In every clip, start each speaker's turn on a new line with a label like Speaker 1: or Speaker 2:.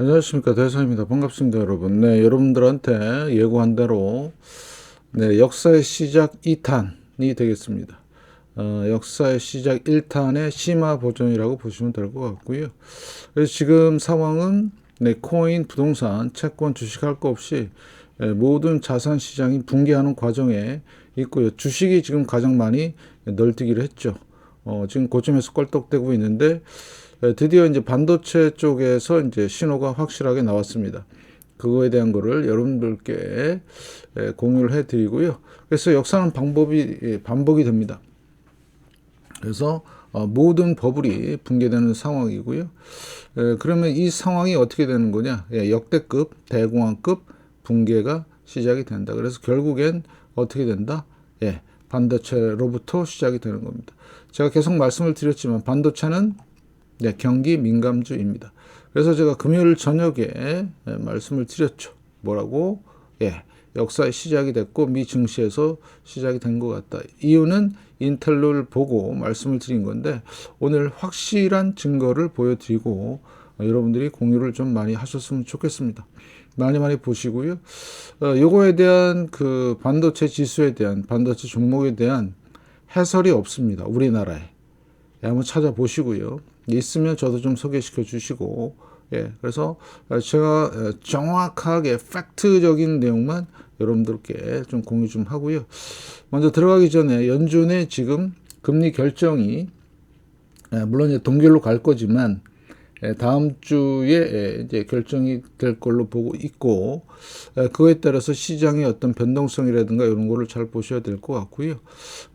Speaker 1: 안녕하십니까, 대사입니다. 반갑습니다, 여러분. 네, 여러분들한테 예고한 대로 역사의 시작 2탄이 되겠습니다. 역사의 시작 1탄의 심화 버전이라고 보시면 될 것 같고요. 그래서 지금 상황은 코인, 부동산, 채권, 주식할 거 없이 모든 자산 시장이 붕괴하는 과정에 있고요. 주식이 지금 가장 많이 널뛰기를 했죠. 지금 고점에서 껄떡대고 있는데 드디어 이제 반도체 쪽에서 이제 신호가 확실하게 나왔습니다. 그거에 대한 거를 여러분들께 공유를 해드리고요. 그래서 역사는 반복이 됩니다. 그래서 모든 버블이 붕괴되는 상황이고요. 그러면 이 상황이 어떻게 되는 거냐? 역대급, 대공황급 붕괴가 시작이 된다. 그래서 결국엔 어떻게 된다? 반도체로부터 시작이 되는 겁니다. 제가 계속 말씀을 드렸지만 반도체는 경기 민감주입니다. 그래서 제가 금요일 저녁에 말씀을 드렸죠. 뭐라고? 역사의 시작이 됐고 미 증시에서 시작이 된 것 같다. 이유는 인텔을 보고 말씀을 드린 건데 오늘 확실한 증거를 보여드리고 여러분들이 공유를 좀 많이 하셨으면 좋겠습니다. 많이 보시고요. 요거에 대한 그 반도체 지수에 대한 반도체 종목에 대한 해설이 없습니다. 우리나라에. 한번 찾아보시고요. 있으면 저도 좀 소개시켜 주시고, 그래서 제가 정확하게 팩트적인 내용만 여러분들께 좀 공유 좀 하고요. 먼저 들어가기 전에 연준의 지금 금리 결정이 물론 이제 동결로 갈 거지만 다음 주에 이제 결정이 될 걸로 보고 있고 그거에 따라서 시장의 어떤 변동성이라든가 이런 거를 잘 보셔야 될 것 같고요.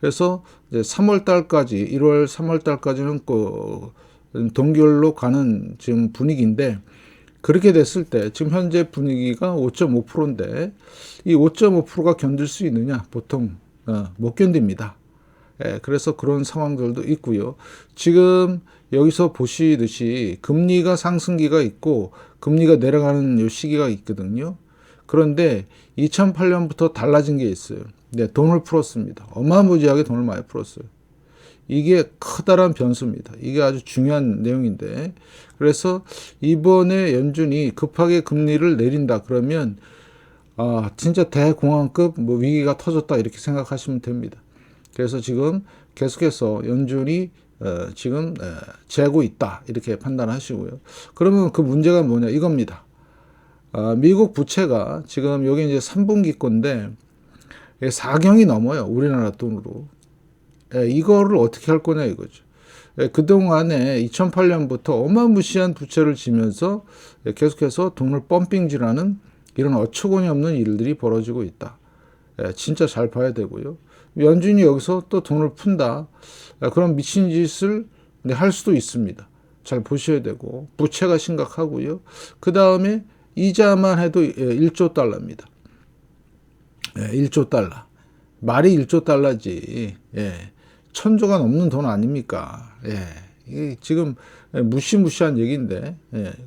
Speaker 1: 그래서 이제 3월 달까지 1월 3월 달까지는 그 동결로 가는 지금 분위기인데 그렇게 됐을 때 지금 현재 분위기가 5.5%인데 이 5.5%가 견딜 수 있느냐? 보통 못 견딥니다. 그래서 그런 상황들도 있고요. 지금 여기서 보시듯이 금리가 상승기가 있고 금리가 내려가는 요 시기가 있거든요. 그런데 2008년부터 달라진 게 있어요. 돈을 풀었습니다. 어마무지하게 돈을 많이 풀었어요. 이게 커다란 변수입니다. 이게 아주 중요한 내용인데 그래서 이번에 연준이 급하게 금리를 내린다 그러면 진짜 대공황급 위기가 터졌다 이렇게 생각하시면 됩니다. 그래서 지금 계속해서 연준이 지금 재고 있다 이렇게 판단하시고요. 그러면 그 문제가 뭐냐 이겁니다. 미국 부채가 지금 여기 이제 3분기 건데 4경이 넘어요. 우리나라 돈으로. 이거를 어떻게 할 거냐 이거죠. 그동안에 2008년부터 어마무시한 부채를 지면서 계속해서 돈을 펌핑질하는 이런 어처구니 없는 일들이 벌어지고 있다. 진짜 잘 봐야 되고요. 연준이 여기서 또 돈을 푼다. 그런 미친 짓을 할 수도 있습니다. 잘 보셔야 되고 부채가 심각하고요. 그 다음에 이자만 해도 1조 달러입니다. 1조 달러. 말이 1조 달러지. 1,000조가 넘는 돈 아닙니까? 이게 지금 무시무시한 얘기인데.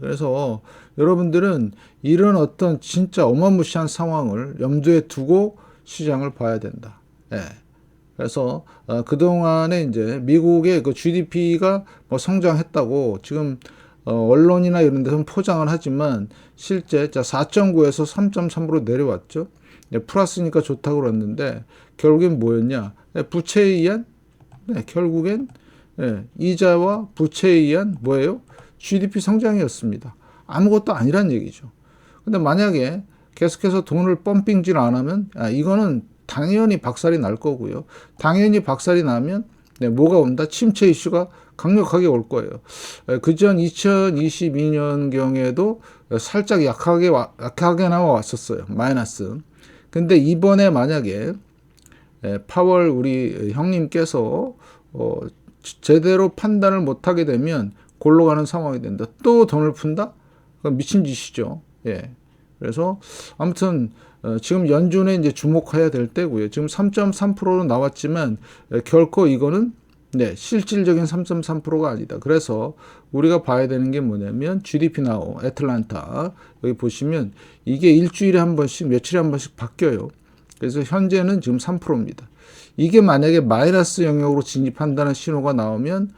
Speaker 1: 그래서 여러분들은 이런 어떤 진짜 어마무시한 상황을 염두에 두고 시장을 봐야 된다. 그래서 그동안에 이제 미국의 그 GDP가 뭐 성장했다고 지금 언론이나 이런 데서는 포장을 하지만 실제 4.9에서 3.3으로 내려왔죠. 플러스니까 좋다고 그랬는데 결국엔 뭐였냐? 부채에 의한 결국엔 이자와 부채에 의한 뭐예요? GDP 성장이었습니다. 아무것도 아니란 얘기죠. 근데 만약에 계속해서 돈을 펌핑질 안 하면 이거는 당연히 박살이 날 거고요. 당연히 박살이 나면 뭐가 온다? 침체 이슈가 강력하게 올 거예요. 그전 2022년경에도 살짝 약하게나마 왔었어요. 마이너스. 근데 이번에 만약에 파월 우리 형님께서 제대로 판단을 못하게 되면 골로 가는 상황이 된다. 또 돈을 푼다? 그건 미친 짓이죠. 그래서 아무튼 지금 연준에 이제 주목해야 될 때고요. 지금 3.3%로 나왔지만 결코 이거는 실질적인 3.3%가 아니다. 그래서 우리가 봐야 되는 게 뭐냐면 GDP 나우 애틀란타 여기 보시면 이게 일주일에 한 번씩 며칠에 한 번씩 바뀌어요. 그래서 현재는 지금 3%입니다. 이게 만약에 마이너스 영역으로 진입한다는 신호가 나오면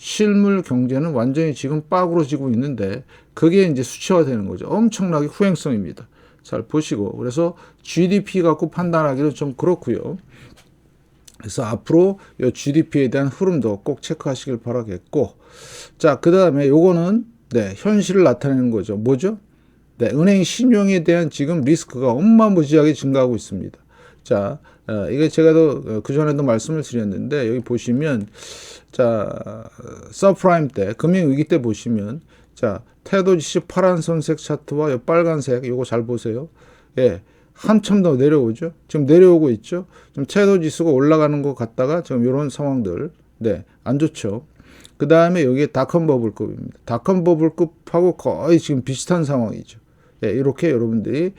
Speaker 1: 실물 경제는 완전히 지금 빠그러지고 있는데 그게 이제 수치화되는 거죠. 엄청나게 후행성입니다. 잘 보시고 그래서 GDP 갖고 판단하기는 좀 그렇고요. 그래서 앞으로 이 GDP에 대한 흐름도 꼭 체크하시길 바라겠고, 자, 그 다음에 요거는 네, 현실을 나타내는 거죠. 뭐죠? 네, 은행 신용에 대한 지금 리스크가 어마무지하게 증가하고 있습니다. 자, 이게 제가 그 전에도 말씀을 드렸는데 여기 보시면 자, 서프라임 때 금융위기 때 보시면 자, 테도지수 파란색 차트와 이 빨간색 요거 잘 보세요. 예. 한참 더 내려오죠. 지금 내려오고 있죠. 지금 채도 지수가 올라가는 것 같다가 지금 이런 상황들, 네, 안 좋죠. 그 다음에 여기에 닷컴 버블급입니다. 닷컴 버블급하고 거의 지금 비슷한 상황이죠. 예, 이렇게 여러분들이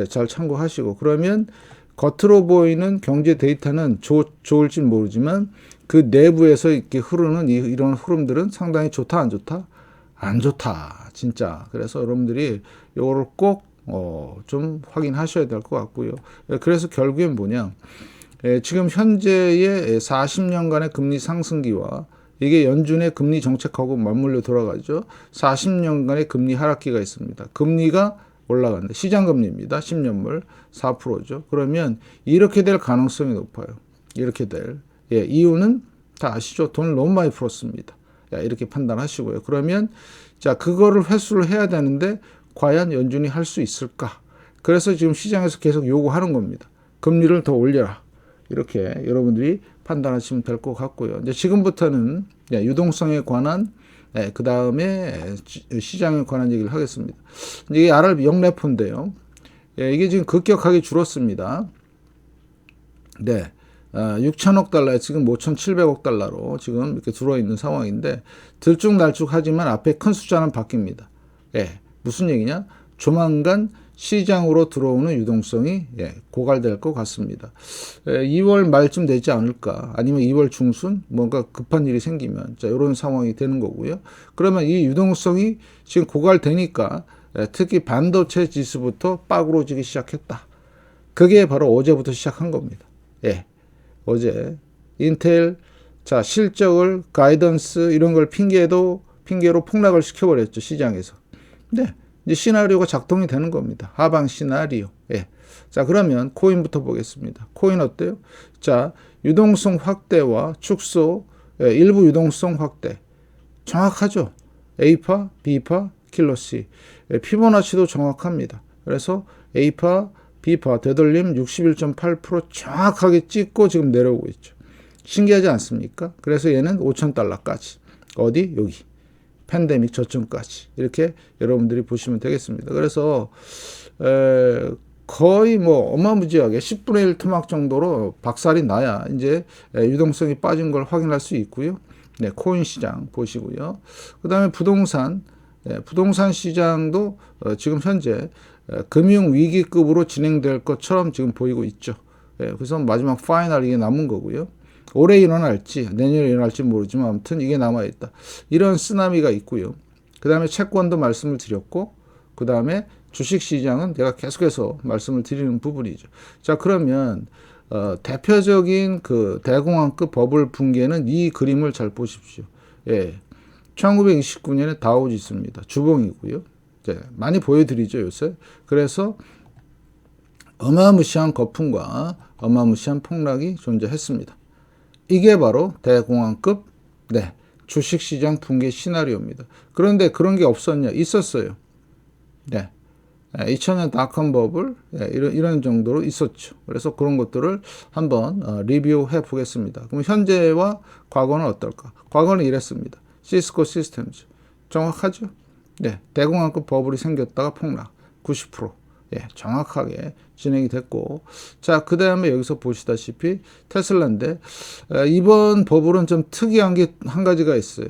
Speaker 1: 잘 참고하시고 그러면 겉으로 보이는 경제 데이터는 좋을지 모르지만 그 내부에서 이렇게 흐르는 이런 흐름들은 상당히 좋다, 안 좋다? 안 좋다, 진짜. 그래서 여러분들이 이거를 꼭 좀 확인하셔야 될 것 같고요. 그래서 결국엔 뭐냐. 지금 현재의 40년간의 금리 상승기와 이게 연준의 금리 정책하고 맞물려 돌아가죠. 40년간의 금리 하락기가 있습니다. 금리가 올라간다. 시장금리입니다. 10년물 4%죠. 그러면 이렇게 될 가능성이 높아요. 이렇게 될. 예, 이유는 다 아시죠? 돈을 너무 많이 풀었습니다. 이렇게 판단하시고요. 그러면 자, 그거를 회수를 해야 되는데 과연 연준이 할 수 있을까? 그래서 지금 시장에서 계속 요구하는 겁니다. 금리를 더 올려라. 이렇게 여러분들이 판단하시면 될 것 같고요. 이제 지금부터는 유동성에 관한 그 다음에 시장에 관한 얘기를 하겠습니다. 이게 RRB 영래포인데요. 이게 지금 급격하게 줄었습니다. 네. 6천억 달러에 지금 5,700억 달러로 지금 이렇게 들어있는 상황인데 들쭉날쭉하지만 앞에 큰 숫자는 바뀝니다. 예. 무슨 얘기냐? 조만간 시장으로 들어오는 유동성이 고갈될 것 같습니다. 2월 말쯤 되지 않을까? 아니면 2월 중순 뭔가 급한 일이 생기면 자, 이런 상황이 되는 거고요. 그러면 이 유동성이 지금 고갈되니까 특히 반도체 지수부터 빠그러지기 시작했다. 그게 바로 어제부터 시작한 겁니다. 예. 어제 인텔 자 실적을 가이던스 이런 걸 핑계로 폭락을 시켜버렸죠. 시장에서. 네, 이제 시나리오가 작동이 되는 겁니다. 하방 시나리오. 예. 자, 그러면 코인부터 보겠습니다. 코인 어때요? 자, 유동성 확대와 축소, 일부 유동성 확대. 정확하죠? A파, B파, 킬러 C. 피보나치도 정확합니다. 그래서 A파, B파 되돌림 61.8% 정확하게 찍고 지금 내려오고 있죠. 신기하지 않습니까? 그래서 얘는 5,000달러까지. 어디? 여기. 팬데믹 저점까지 이렇게 여러분들이 보시면 되겠습니다. 그래서 거의 뭐 어마무지하게 10분의 1 토막 정도로 박살이 나야 이제 유동성이 빠진 걸 확인할 수 있고요. 네, 코인 시장 보시고요. 그 다음에 부동산 시장도 지금 현재 금융 위기급으로 진행될 것처럼 지금 보이고 있죠. 그래서 마지막 파이널 이게 남은 거고요. 올해 일어날지 내년에 일어날지 모르지만 아무튼 이게 남아있다. 이런 쓰나미가 있고요. 그 다음에 채권도 말씀을 드렸고 그 다음에 주식시장은 제가 계속해서 말씀을 드리는 부분이죠. 자, 그러면 대표적인 그 대공황급 버블 붕괴는 이 그림을 잘 보십시오. 예, 1929년에 다우지수입니다. 주봉이고요. 네, 많이 보여드리죠 요새. 그래서 어마무시한 거품과 어마무시한 폭락이 존재했습니다. 이게 바로 대공황급 주식시장 붕괴 시나리오입니다. 그런데 그런 게 없었냐? 있었어요. 네. 2000년 닷컴 버블 이런 정도로 있었죠. 그래서 그런 것들을 한번 리뷰해 보겠습니다. 그럼 현재와 과거는 어떨까? 과거는 이랬습니다. 시스코 시스템즈 정확하죠? 네, 대공황급 버블이 생겼다가 폭락 90%. 예, 정확하게 진행이 됐고, 자, 그 다음에 여기서 보시다시피 테슬라인데 이번 버블은 좀 특이한 게 한 가지가 있어요.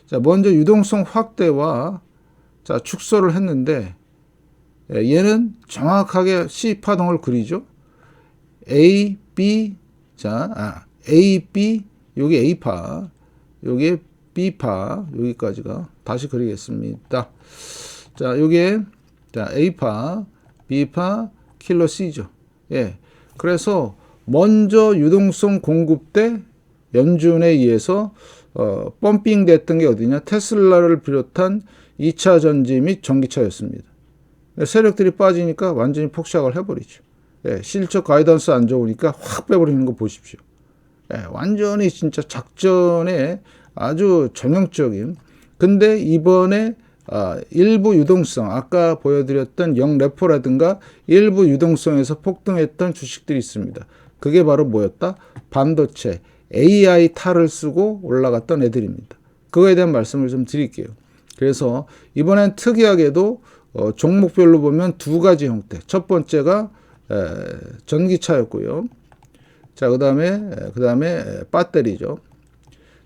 Speaker 1: 자, 먼저 유동성 확대와 자 축소를 했는데 얘는 정확하게 C 파동을 그리죠. A, B, A, B, 여기 A파, 여기 B파, 여기까지가 다시 그리겠습니다. 자, 요게 A파, B파, 킬러 C죠. 예. 그래서 먼저 유동성 공급 때 연준에 의해서 펌핑 됐던 게 어디냐? 테슬라를 비롯한 2차 전지 및 전기차였습니다. 세력들이 빠지니까 완전히 폭삭을 해버리죠. 예, 실적 가이던스 안 좋으니까 확 빼버리는 거 보십시오. 예, 완전히 진짜 작전에 아주 전형적인. 근데 이번에 일부 유동성, 아까 보여드렸던 영레포라든가 일부 유동성에서 폭등했던 주식들이 있습니다. 그게 바로 뭐였다? 반도체, AI 탈을 쓰고 올라갔던 애들입니다. 그거에 대한 말씀을 좀 드릴게요. 그래서 이번엔 특이하게도 종목별로 보면 두 가지 형태. 첫 번째가 전기차였고요. 자, 그다음에 배터리죠.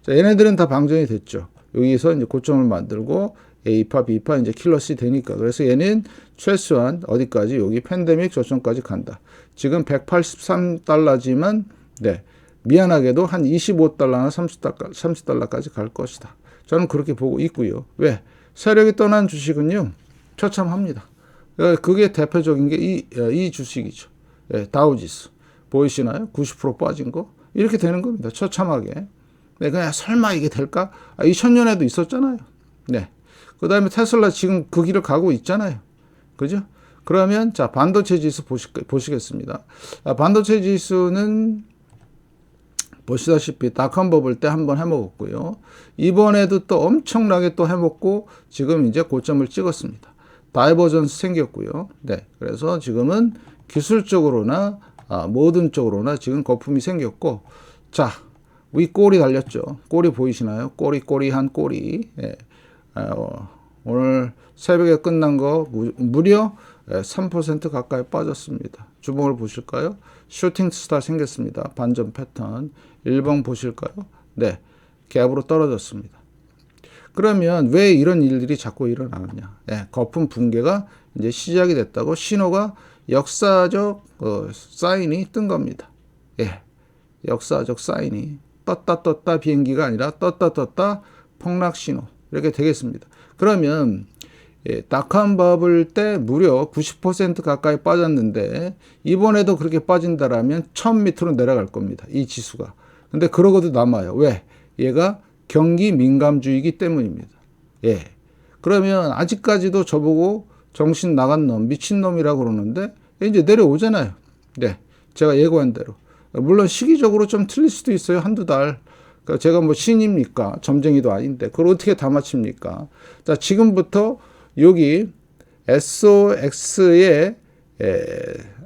Speaker 1: 자, 얘네들은 다 방전이 됐죠. 여기서 이제 고점을 만들고 A파, B파 이제 킬러시 되니까. 그래서 얘는 최소한 어디까지? 여기 팬데믹 저점까지 간다. 지금 183달러지만 네. 미안하게도 한 25달러나 30달러까지 갈 것이다. 저는 그렇게 보고 있고요. 왜? 세력이 떠난 주식은요. 처참합니다. 그게 대표적인 게 이 주식이죠. 예, 다우지수. 보이시나요? 90% 빠진 거. 이렇게 되는 겁니다. 처참하게. 네, 그냥 설마 이게 될까? 2000년에도 있었잖아요. 네. 그 다음에 테슬라 지금 그 길을 가고 있잖아요. 그죠? 그러면 자, 반도체 지수 보시겠습니다. 반도체 지수는 보시다시피 닷컴 버블 때 한번 해먹었고요. 이번에도 또 엄청나게 또 해먹고 지금 이제 고점을 찍었습니다. 다이버전스 생겼고요. 네, 그래서 지금은 기술적으로나 모든 쪽으로나 지금 거품이 생겼고, 자, 위 꼬리 달렸죠. 꼬리 보이시나요? 꼬리한 꼬리. 예. 오늘 새벽에 끝난 거 무려 3% 가까이 빠졌습니다. 주봉을 보실까요? 슈팅 스타 생겼습니다. 반전 패턴. 일봉 보실까요? 네, 갭으로 떨어졌습니다. 그러면 왜 이런 일들이 자꾸 일어나느냐? 네, 거품 붕괴가 이제 시작이 됐다고 신호가 역사적 사인이 뜬 겁니다. 예, 역사적 사인이 떴다 비행기가 아니라 떴다 폭락 신호 이렇게 되겠습니다. 그러면 닷컴 버블 때 무려 90% 가까이 빠졌는데 이번에도 그렇게 빠진다라면 1000 밑으로 내려갈 겁니다. 이 지수가. 근데 그러고도 남아요. 왜? 얘가 경기 민감주의이기 때문입니다. 예. 그러면 아직까지도 저보고 정신 나간 놈, 미친 놈이라고 그러는데 이제 내려오잖아요. 네. 제가 예고한 대로. 물론 시기적으로 좀 틀릴 수도 있어요. 한두 달. 그러니까 제가 뭐 신입니까? 점쟁이도 아닌데. 그걸 어떻게 다 맞춥니까? 자, 지금부터 여기 SOX에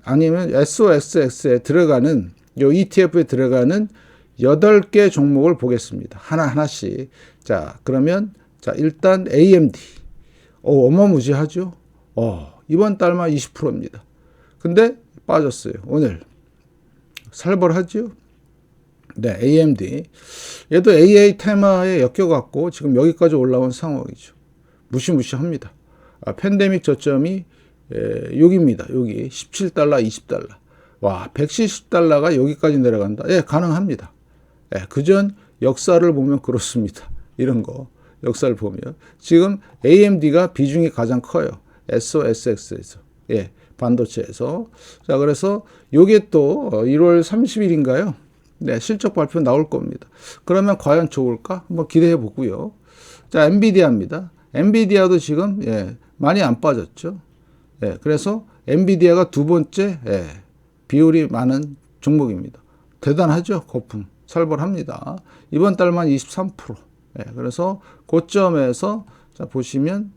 Speaker 1: 아니면 SOXX에 들어가는 요 ETF에 들어가는 8개 종목을 보겠습니다. 하나씩. 자, 그러면 자, 일단 AMD. 어마무지하죠? 이번 달만 20%입니다. 근데 빠졌어요. 오늘. 살벌하죠? 네, AMD. 얘도 AA 테마에 엮여갖고 지금 여기까지 올라온 상황이죠. 무시무시합니다. 팬데믹 저점이 여기입니다. 여기 17달러, 20달러. 와, 170달러가 여기까지 내려간다. 예, 가능합니다. 예, 그전 역사를 보면 그렇습니다. 이런 거 역사를 보면 지금 AMD가 비중이 가장 커요. SOSX에서. 예, 반도체에서. 자, 그래서 요게 또 1월 30일인가요? 네, 실적 발표 나올 겁니다. 그러면 과연 좋을까? 한번 기대해 보고요. 자, 엔비디아입니다. 엔비디아도 지금 많이 안 빠졌죠. 예, 그래서 엔비디아가 두 번째 비율이 많은 종목입니다. 대단하죠. 거품 살벌합니다. 이번 달만 23%. 예, 그래서 고점에서 자 보시면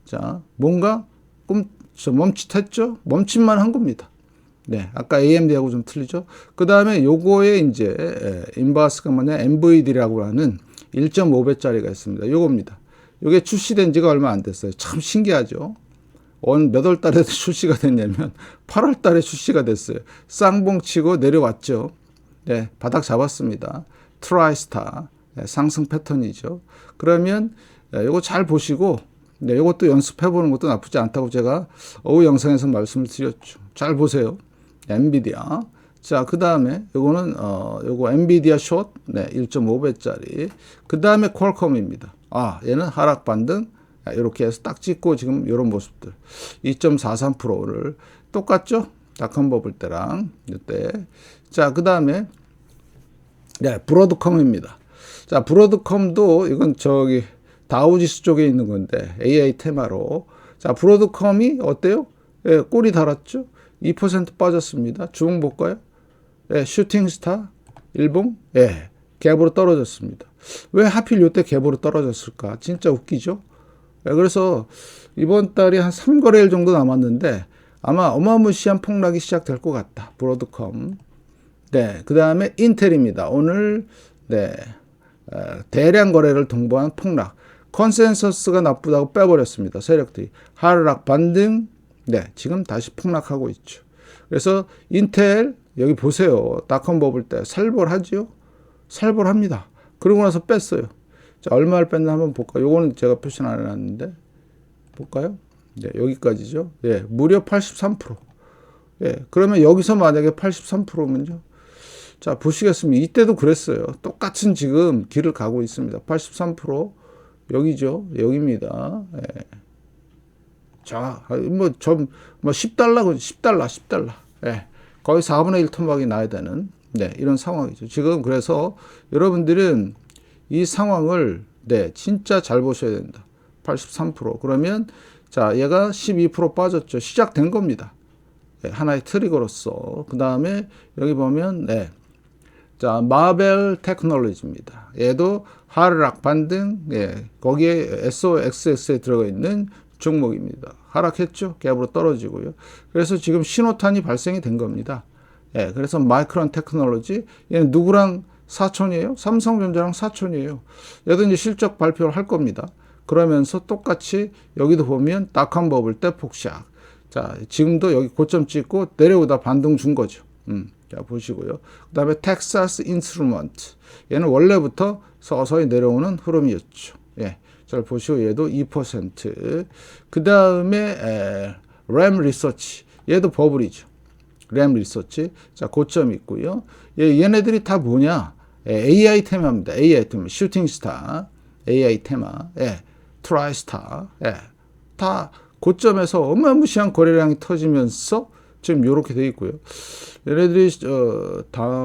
Speaker 1: 자 뭔가 멈칫했죠. 멈칫만 한 겁니다. 네, 아까 AMD하고 좀 틀리죠. 그 다음에 요거에 이제 인바스가 뭐냐 NVIDIA라고 하는 1.5배짜리가 있습니다. 요겁니다. 요게 출시된 지가 얼마 안 됐어요. 참 신기하죠. 몇 월 달에 출시가 됐냐면 8월 달에 출시가 됐어요. 쌍봉 치고 내려왔죠. 네, 바닥 잡았습니다. 트라이스타 상승 패턴이죠. 그러면 요거 잘 보시고 요것도 연습해 보는 것도 나쁘지 않다고 제가 오후 영상에서 말씀을 드렸죠. 잘 보세요. 엔비디아. 자, 그 다음에 요거는 요거 엔비디아 숏 1.5배짜리. 그 다음에 퀄컴입니다. 얘는 하락 반등. 이렇게 해서 딱 찍고 지금 이런 모습들 2.43%를 똑같죠? 닷컴 버블 때랑 이때. 자, 그 다음에 네, 브로드컴입니다. 자, 브로드컴도 이건 저기 다우지수 쪽에 있는 건데 AI 테마로. 자, 브로드컴이 어때요? 예, 꼬리 달았죠? 2% 빠졌습니다. 주봉 볼까요? 예, 슈팅스타 일봉 예, 갭으로 떨어졌습니다. 왜 하필 이때 갭으로 떨어졌을까? 진짜 웃기죠? 예, 그래서 이번 달이 한 3거래일 정도 남았는데 아마 어마무시한 폭락이 시작될 것 같다. 브로드컴. 네, 그 다음에 인텔입니다. 오늘 네, 대량 거래를 통보한 폭락. 컨센서스가 나쁘다고 빼버렸습니다. 세력들이 하락 반등. 네, 지금 다시 폭락하고 있죠. 그래서 인텔 여기 보세요. 닷컴 버블 때 살벌하지요? 살벌합니다. 그러고 나서 뺐어요. 자, 얼마를 뺐나 한번 볼까요? 요거는 제가 표시는 안 해놨는데 볼까요? 네, 여기까지죠. 예, 무려 83%. 예, 그러면 여기서 만약에 83%면요. 자, 보시겠습니다. 이때도 그랬어요. 똑같은 지금 길을 가고 있습니다. 83% 여기죠. 여기입니다. 예. 자, 뭐 10달러. 예. 거의 4분의 1 토막이 나야 되는 네, 이런 상황이죠. 지금 그래서 여러분들은 이 상황을 네, 진짜 잘 보셔야 된다. 83%. 그러면 자, 얘가 12% 빠졌죠. 시작된 겁니다. 네, 하나의 트리거로서. 그 다음에 여기 보면 네. 자, 마벨 테크놀로지입니다. 얘도 하락 반등, 예, 거기에 SOXX에 들어가 있는 종목입니다. 하락했죠? 갭으로 떨어지고요. 그래서 지금 신호탄이 발생이 된 겁니다. 예, 그래서 마이크론 테크놀로지, 얘는 누구랑 사촌이에요? 삼성전자랑 사촌이에요. 얘도 이제 실적 발표를 할 겁니다. 그러면서 똑같이 여기도 보면 닷컴 버블 때 폭락. 자, 지금도 여기 고점 찍고 내려오다 반등 준 거죠. 자, 보시고요. 그 다음에 텍사스 인스트루먼트. 얘는 원래부터 서서히 내려오는 흐름이었죠. 예. 잘 보시고 얘도 2%. 그 다음에 램 리서치. 얘도 버블이죠. 램 리서치. 자, 고점 있고요. 얘네들이 다 뭐냐? AI 테마입니다. AI 테마. 슈팅스타. AI 테마. 예. 트라이스타. 예. 다 고점에서 어마무시한 거래량이 터지면서 지금 이렇게 돼 있고요. 얘네들이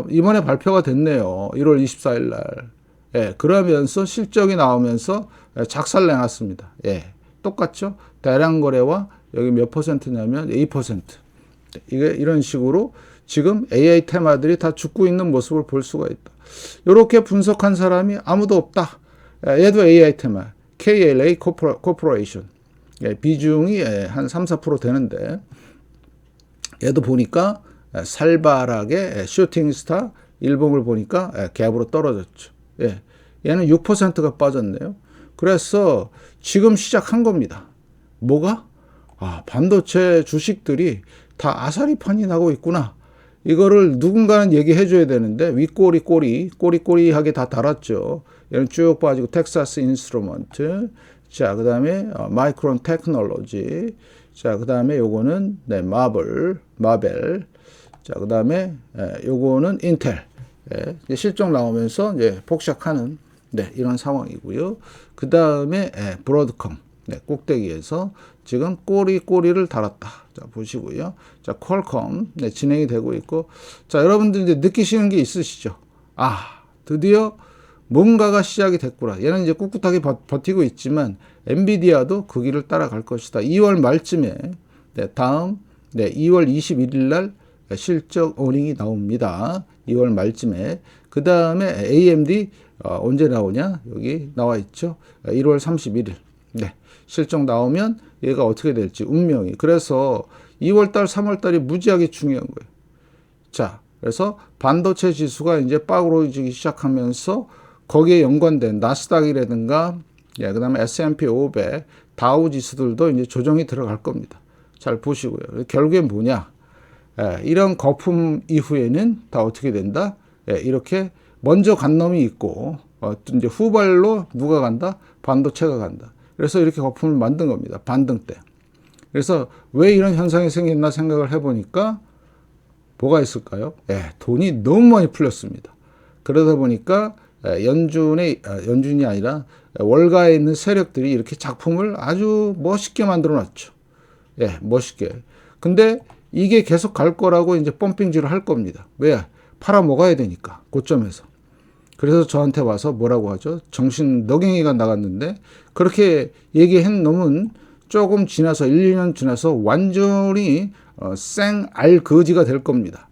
Speaker 1: 이번에 발표가 됐네요. 1월 24일 날. 예, 그러면서 실적이 나오면서 작살 내놨습니다. 예, 똑같죠? 대량 거래와 여기 몇 퍼센트냐면 2%. 이게 이런 식으로 지금 AI 테마들이 다 죽고 있는 모습을 볼 수가 있다. 이렇게 분석한 사람이 아무도 없다. 얘도 AI 테마. KLA 코퍼레이션. 예, 비중이 한 3, 4% 되는데 얘도 보니까 살벌하게 슈팅스타 일봉을 보니까 갭으로 떨어졌죠. 예, 얘는 6%가 빠졌네요. 그래서 지금 시작한 겁니다. 뭐가? 아, 반도체 주식들이 다 아사리판이 나고 있구나. 이거를 누군가는 얘기해 줘야 되는데 꼬리꼬리하게 다 달았죠. 얘는 쭉 빠지고 텍사스 인스트루먼트. 자, 그 다음에 마이크론 테크놀로지. 자, 그 다음에 요거는 네, 마벨. 자, 그 다음에 요거는 인텔. 예, 실적 나오면서 이제 폭락하는 네, 이런 상황이고요. 그 다음에 브로드컴. 네, 꼭대기에서 지금 꼬리를 달았다. 자, 보시고요. 자, 퀄컴. 네, 진행이 되고 있고. 자, 여러분들 이제 느끼시는 게 있으시죠? 아, 드디어 뭔가가 시작이 됐구나. 얘는 이제 꿋꿋하게 버티고 있지만 엔비디아도 그 길을 따라갈 것이다. 2월 말쯤에 네, 다음 네, 2월 21일 날 실적 어닝이 나옵니다. 2월 말쯤에. 그 다음에 AMD 언제 나오냐? 여기 나와 있죠. 1월 31일. 네, 실적 나오면 얘가 어떻게 될지 운명이. 그래서 2월 달, 3월 달이 무지하게 중요한 거예요. 자, 그래서 반도체 지수가 이제 빠그러지기 시작하면서 거기에 연관된 나스닥이라든가 예, 그다음에 S&P 500, 다우 지수들도 이제 조정이 들어갈 겁니다. 잘 보시고요. 결국엔 뭐냐? 예, 이런 거품 이후에는 다 어떻게 된다? 예, 이렇게 먼저 간 놈이 있고 이제 후발로 누가 간다? 반도체가 간다. 그래서 이렇게 거품을 만든 겁니다. 반등 때. 그래서 왜 이런 현상이 생겼나 생각을 해보니까 뭐가 있을까요? 예, 돈이 너무 많이 풀렸습니다. 그러다 보니까 연준이 아니라 월가에 있는 세력들이 이렇게 작품을 아주 멋있게 만들어 놨죠. 예, 멋있게. 근데 이게 계속 갈 거라고 이제 펌핑질을 할 겁니다. 왜? 팔아 먹어야 되니까, 고점에서. 그래서 저한테 와서 뭐라고 하죠? 정신 너갱이가 나갔는데 그렇게 얘기한 놈은 조금 지나서 1, 2년 지나서 완전히 생알거지가 될 겁니다.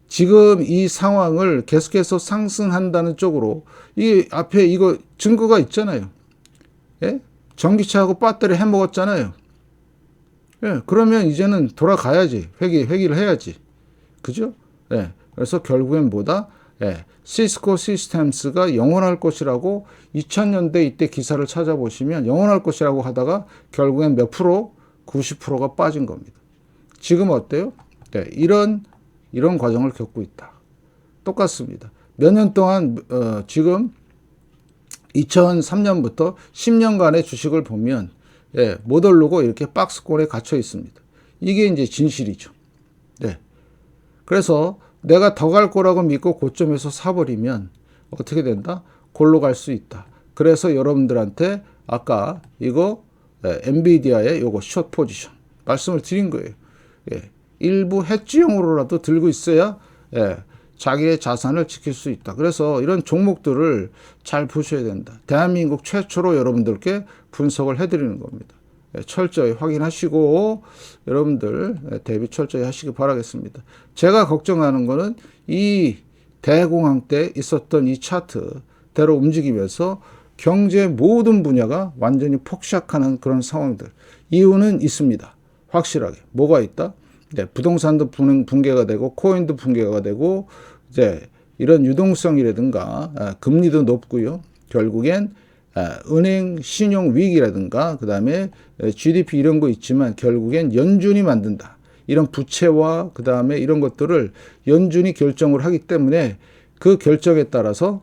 Speaker 1: 지금 이 상황을 계속해서 상승한다는 쪽으로 이 앞에 이거 증거가 있잖아요. 예? 전기차하고 배터리 해먹었잖아요. 예, 그러면 이제는 돌아가야지. 회기를 해야지. 그죠? 예, 그래서 결국엔 뭐다? 예, 시스코 시스템스가 영원할 것이라고 2000년대 이때 기사를 찾아보시면 영원할 것이라고 하다가 결국엔 몇 프로? 90%가 빠진 겁니다. 지금 어때요? 네, 이런 과정을 겪고 있다. 똑같습니다. 몇 년 동안 지금 2003년부터 10년간의 주식을 보면 예, 못 오르고 이렇게 박스권에 갇혀 있습니다. 이게 이제 진실이죠. 네. 그래서 내가 더 갈 거라고 믿고 고점에서 사버리면 어떻게 된다? 골로 갈 수 있다. 그래서 여러분들한테 아까 이거 엔비디아의 요거 숏 포지션 말씀을 드린 거예요. 예. 일부 해지용으로라도 들고 있어야 예, 자기의 자산을 지킬 수 있다. 그래서 이런 종목들을 잘 보셔야 된다. 대한민국 최초로 여러분들께 분석을 해드리는 겁니다. 예, 철저히 확인하시고 여러분들 대비 철저히 하시기 바라겠습니다. 제가 걱정하는 거는 이 대공황 때 있었던 이 차트대로 움직이면서 경제 모든 분야가 완전히 폭삭하는 그런 상황들. 이유는 있습니다. 확실하게. 뭐가 있다? 네, 부동산도 붕괴가 되고 코인도 붕괴가 되고 이제 이런 유동성이라든가 금리도 높고요. 결국엔 은행 신용 위기라든가 그다음에 GDP 이런 거 있지만 결국엔 연준이 만든다. 이런 부채와 그다음에 이런 것들을 연준이 결정을 하기 때문에 그 결정에 따라서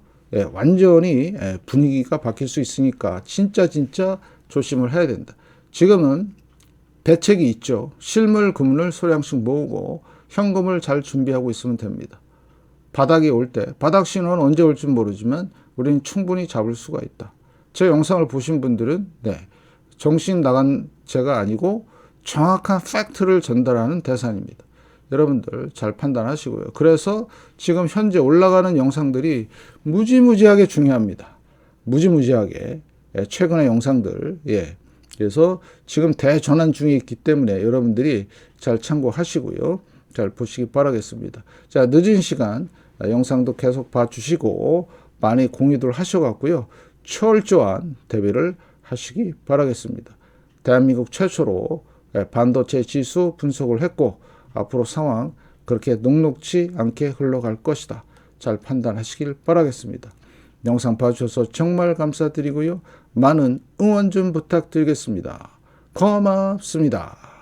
Speaker 1: 완전히 분위기가 바뀔 수 있으니까 진짜 조심을 해야 된다. 지금은 대책이 있죠. 실물 금을 소량씩 모으고 현금을 잘 준비하고 있으면 됩니다. 바닥이 올 때, 바닥 신호는 언제 올지 모르지만 우리는 충분히 잡을 수가 있다. 제 영상을 보신 분들은 정신 나간 제가 아니고 정확한 팩트를 전달하는 대상입니다. 여러분들 잘 판단하시고요. 그래서 지금 현재 올라가는 영상들이 무지무지하게 중요합니다. 무지무지하게 최근의 영상들 그래서 지금 대전환 중에 있기 때문에 여러분들이 잘 참고하시고요. 잘 보시기 바라겠습니다. 자, 늦은 시간 영상도 계속 봐주시고 많이 공유들 하셔갖고요. 철저한 대비를 하시기 바라겠습니다. 대한민국 최초로 반도체 지수 분석을 했고 앞으로 상황 그렇게 녹록지 않게 흘러갈 것이다. 잘 판단하시길 바라겠습니다. 영상 봐주셔서 정말 감사드리고요. 많은 응원 좀 부탁드리겠습니다. 고맙습니다.